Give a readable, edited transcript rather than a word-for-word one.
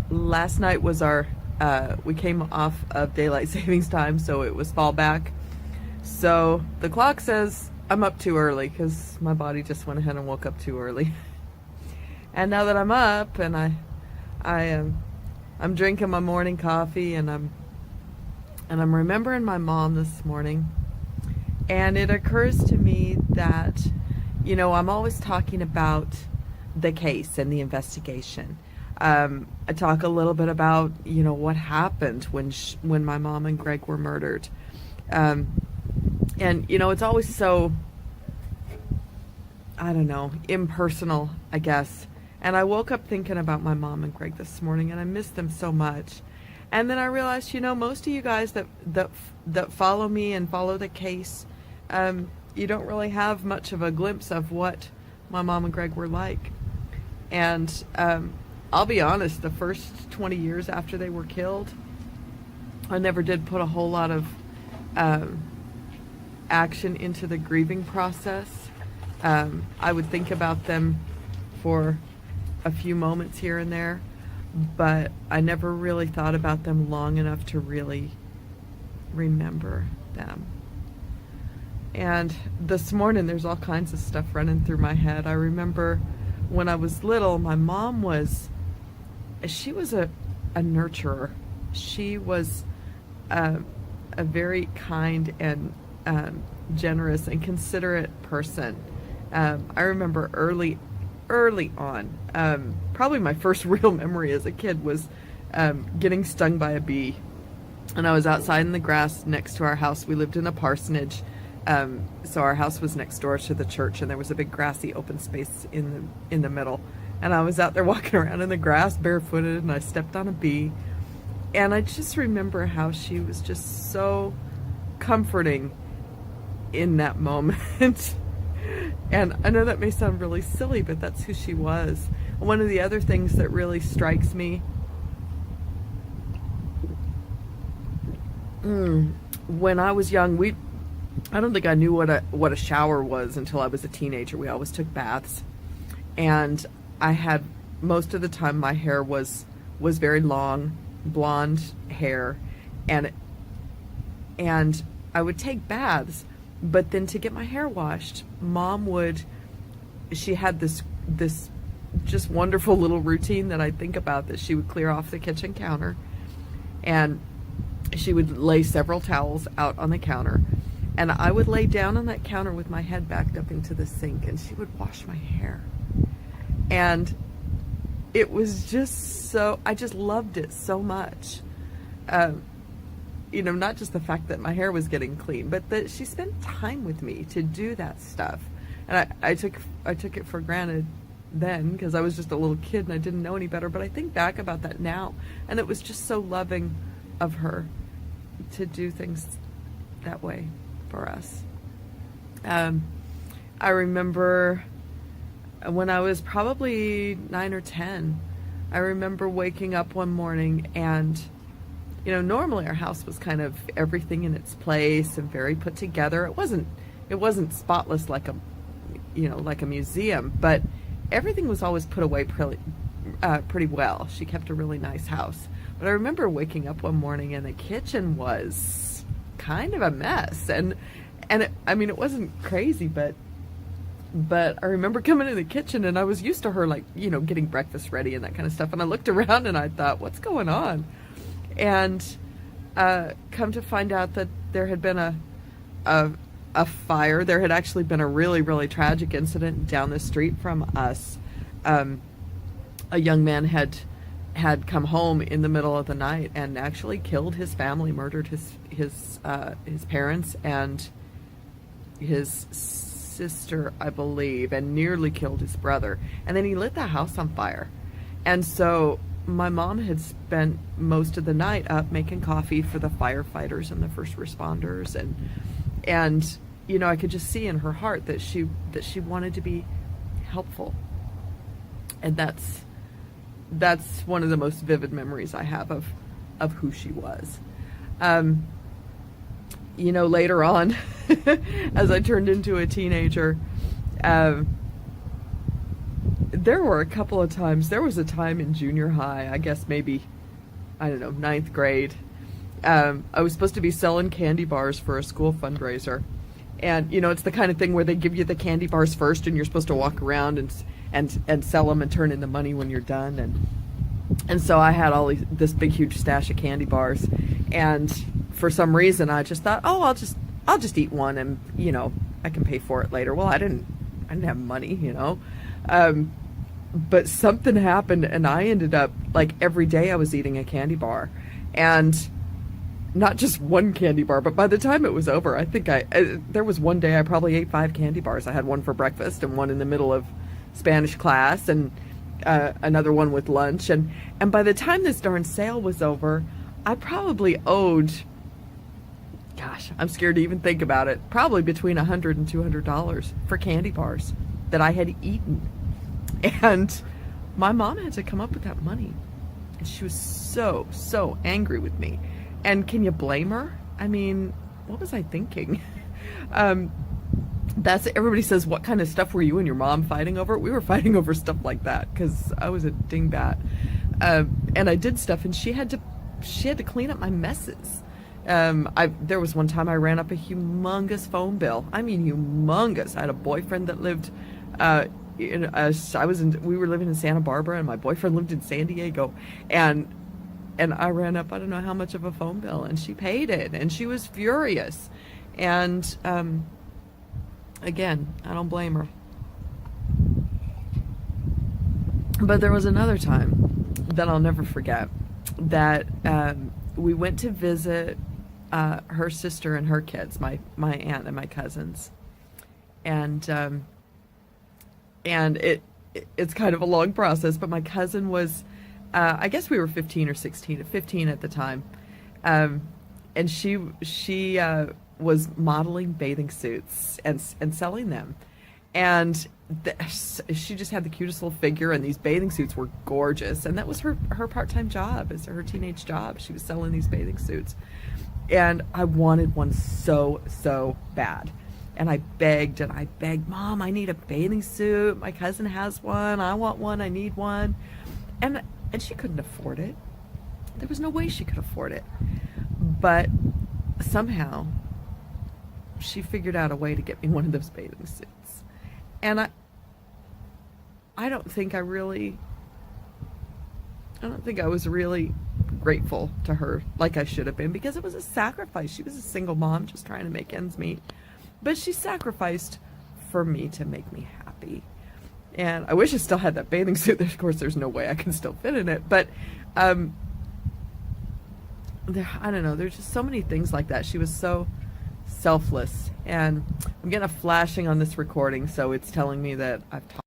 Last night was we came off of daylight savings time, so it was fall back. So the clock says I'm up too early because my body just went ahead and woke up too early. And now that I'm up and I'm drinking my morning coffee and I'm remembering my mom this morning, and it occurs to me that, I'm always talking about the case and the investigation. I talk a little bit about, what happened when my mom and Greg were murdered. And, it's always so, I don't know, impersonal, I guess. And I woke up thinking about my mom and Greg this morning, and I miss them so much. And then I realized, most of you guys that follow me and follow the case, you don't really have much of a glimpse of what my mom and Greg were like. And I'll be honest, the first 20 years after they were killed, I never did put a whole lot of action into the grieving process. I would think about them for a few moments here and there, but I never really thought about them long enough to really remember them. And this morning, there's all kinds of stuff running through my head. I remember when I was little, my mom was a nurturer. She was a very kind and generous and considerate person. I remember early on, probably my first real memory as a kid was getting stung by a bee. And I was outside in the grass next to our house. We lived in a parsonage. So our house was next door to the church, and there was a big grassy open space in the middle. And I was out there walking around in the grass barefooted, and I stepped on a bee. And I just remember how she was just so comforting in that moment. And I know that may sound really silly, but that's who she was. One of the other things that really strikes me, when I was young, I don't think I knew what a shower was until I was a teenager. We always took baths, and I had, most of the time, my hair was very long, blonde hair, and I would take baths, but then to get my hair washed, she had this just wonderful little routine that I think about, that she would clear off the kitchen counter, and she would lay several towels out on the counter. And I would lay down on that counter with my head backed up into the sink, and she would wash my hair. And it was just I just loved it so much. Not just the fact that my hair was getting clean, but that she spent time with me to do that stuff. And I took it for granted then, because I was just a little kid and I didn't know any better. But I think back about that now, and it was just so loving of her to do things that way for us. I remember when I was probably 9 or 10, I remember waking up one morning, and normally our house was kind of everything in its place and very put together. It wasn't spotless like a museum, but everything was always put away pretty well. She kept a really nice house. But I remember waking up one morning and the kitchen was kind of a mess, and it wasn't crazy, but I remember coming in the kitchen, and I was used to her, getting breakfast ready and that kind of stuff, and I looked around and I thought, what's going on? And come to find out that there had been a fire. There had actually been a really, really tragic incident down the street from us. A young man had come home in the middle of the night and actually killed his family, murdered his parents and his sister, I believe, and nearly killed his brother. And then he lit the house on fire. And so my mom had spent most of the night up making coffee for the firefighters and the first responders, and I could just see in her heart that she wanted to be helpful. And that's one of the most vivid memories I have of who she was. Later on, as I turned into a teenager, there were a couple of times. There was a time in junior high, I guess maybe, I don't know, ninth grade. I was supposed to be selling candy bars for a school fundraiser. And, you know, it's the kind of thing where they give you the candy bars first and you're supposed to walk around and sell them and turn in the money when you're done. And so I had this big, huge stash of candy bars. And for some reason, I just thought, oh, I'll just eat one and, you know, I can pay for it later. Well, I didn't have money, you know. But something happened and I ended up, like, every day I was eating a candy bar. And not just one candy bar, but by the time it was over, I think there was one day I probably ate 5 candy bars. I had one for breakfast and one in the middle of Spanish class and another one with lunch. And by the time this darn sale was over, I probably owed, gosh, I'm scared to even think about it, probably between $100 and $200 for candy bars that I had eaten. And my mom had to come up with that money. And she was so angry with me. And can you blame her? I mean, what was I thinking? Everybody says, what kind of stuff were you and your mom fighting over? We were fighting over stuff like that because I was a dingbat. And I did stuff and she had to clean up my messes. There was one time I ran up a humongous phone bill. I mean, humongous. I had a boyfriend that lived, we were living in Santa Barbara and my boyfriend lived in San Diego. And I ran up, I don't know how much of a phone bill, and she paid it, and she was furious. And again, I don't blame her. But there was another time that I'll never forget that we went to visit her sister and her kids, my aunt and my cousins. And it's kind of a long process, but my cousin was, I guess we were 15 or 16, 15 at the time. And she was modeling bathing suits and selling them. And she just had the cutest little figure, and these bathing suits were gorgeous. And that was her part-time job, her teenage job. She was selling these bathing suits. And I wanted one so bad. And I begged, Mom, I need a bathing suit. My cousin has one. I want one. I need one. And she couldn't afford it. There was no way she could afford it. But somehow she figured out a way to get me one of those bathing suits. And I don't think I was really grateful to her like I should have been, because it was a sacrifice. She was a single mom just trying to make ends meet. But she sacrificed for me to make me happy. And I wish I still had that bathing suit. Of course, there's no way I can still fit in it. But I don't know. There's just so many things like that. She was so selfless. And I'm getting a flashing on this recording, so it's telling me that I've talked